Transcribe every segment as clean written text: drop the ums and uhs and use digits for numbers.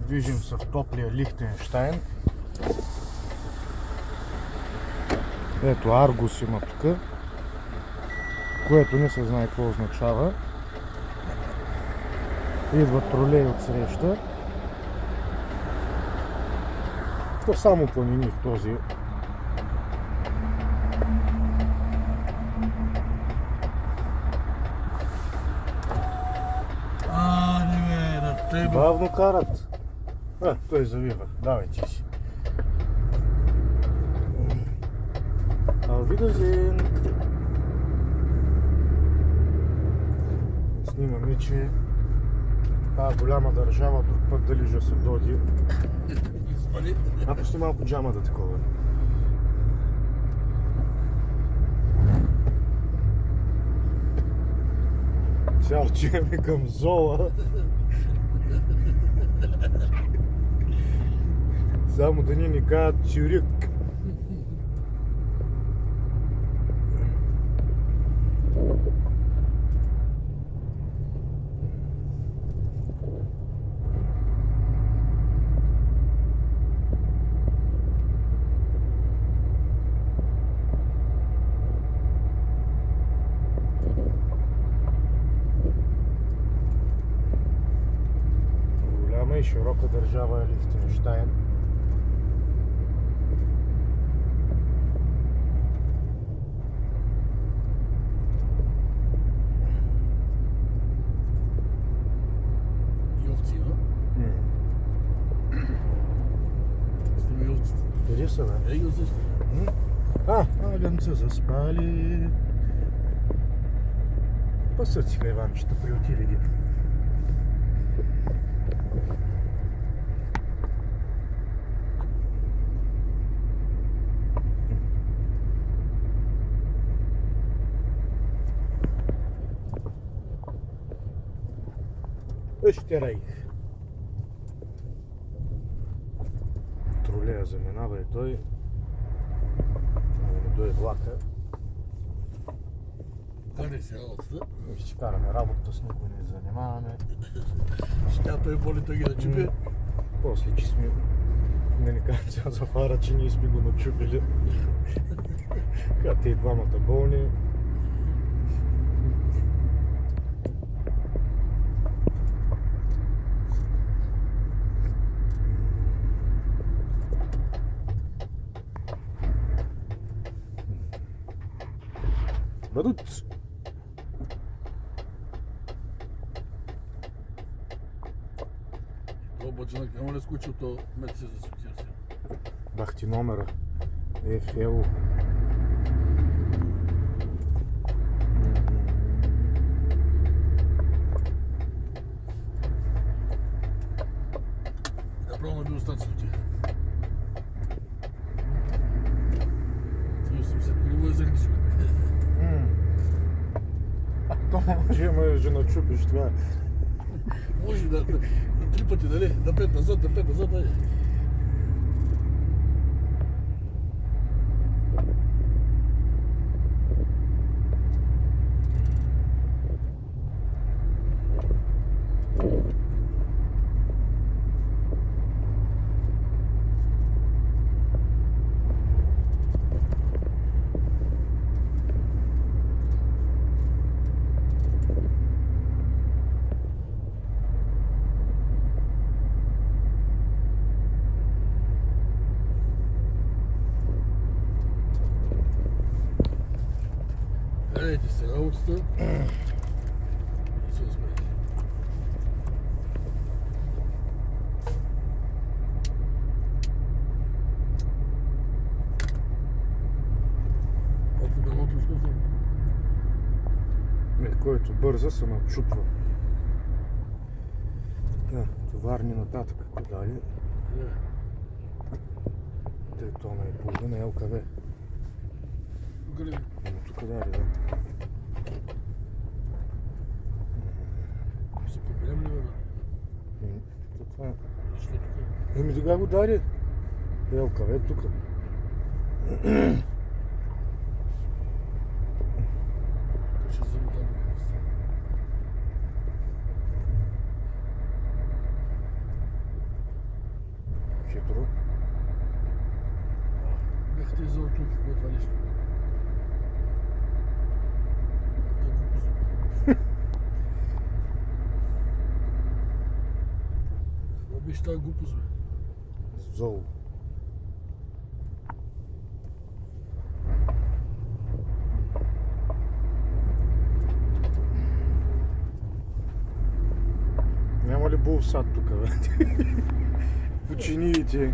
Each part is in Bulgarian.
Движим се в топлия Лихтенщайн. Ето Аргус има тук, което не се знае какво означава. Идва тролей от среща. То само планини в този. Бавно карат. Той завива. Давай ти си. Видозин. Снимаме, че тази голяма държава друг път дали же се доди. Пусти малко джамата такова. Сега отиваме към Зола. Само да ни кажат Цюрик. Голяма и широка държава е Лихтенщайн. Къде са, бе? Агън са заспали. Пасат си хайванчета, приотили ги. Ещерай. Тролея заминава и той. Не дойде влака. Къде си работата? Ще караме работа, с никой не занимаваме. Ще той боли да ги начупи. После, че сме... Не ни кажа цял за фара, че ние сме го начупили. Те и двамата болни. Бъдут! Това баджанък няма ли скучил, то мет се засветил си? Бах ти номера. ФЛ. Направо на биостанцията ти. 380 не го е зарядиш, бе. То може да начупиш това. Може да 3 пъти, дали? Да 5 назад, да 5 назад, дали? Гледайте се работата и се успеете. Ако дървото изкъсва? Който бърза се начупва. Товарни нататък, ако дали. Тъй тона и половина ЛКВ. Къде? Тук дали, да. Се поберем ли, бе? Това е. Защо тук? Сега го дари. ЛКВ тук. Ще взема там. хитро. Бях те за отлуки, кое е това нещо. Това беше тази глупост, бе. Зол. Няма ли бул сад тук, бе? Починиите.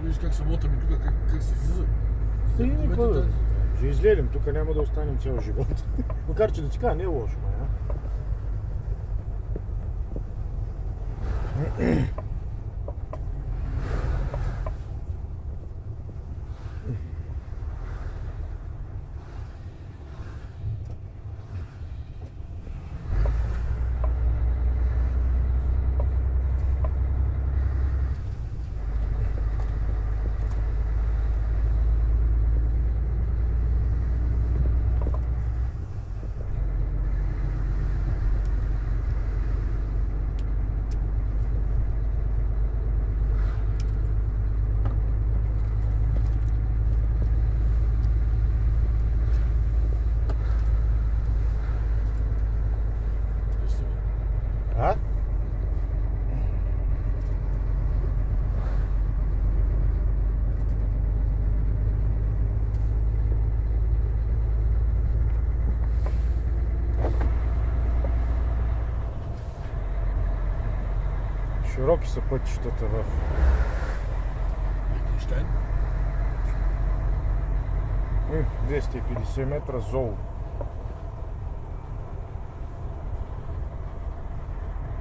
Виж как се мотаме тук, как се излиза. Ще излезем, тук няма да останем цял живот. Макар че да ти кажа, не е лошо, май, А? Широки са пътищата в Лихтенщайн. 250 метра зол.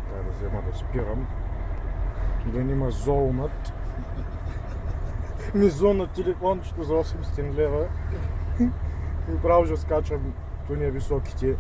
Трябва да взема да спирам. Да нима золнат. Ми зонат телефончето за 800 лева. И браво скачам по невисоките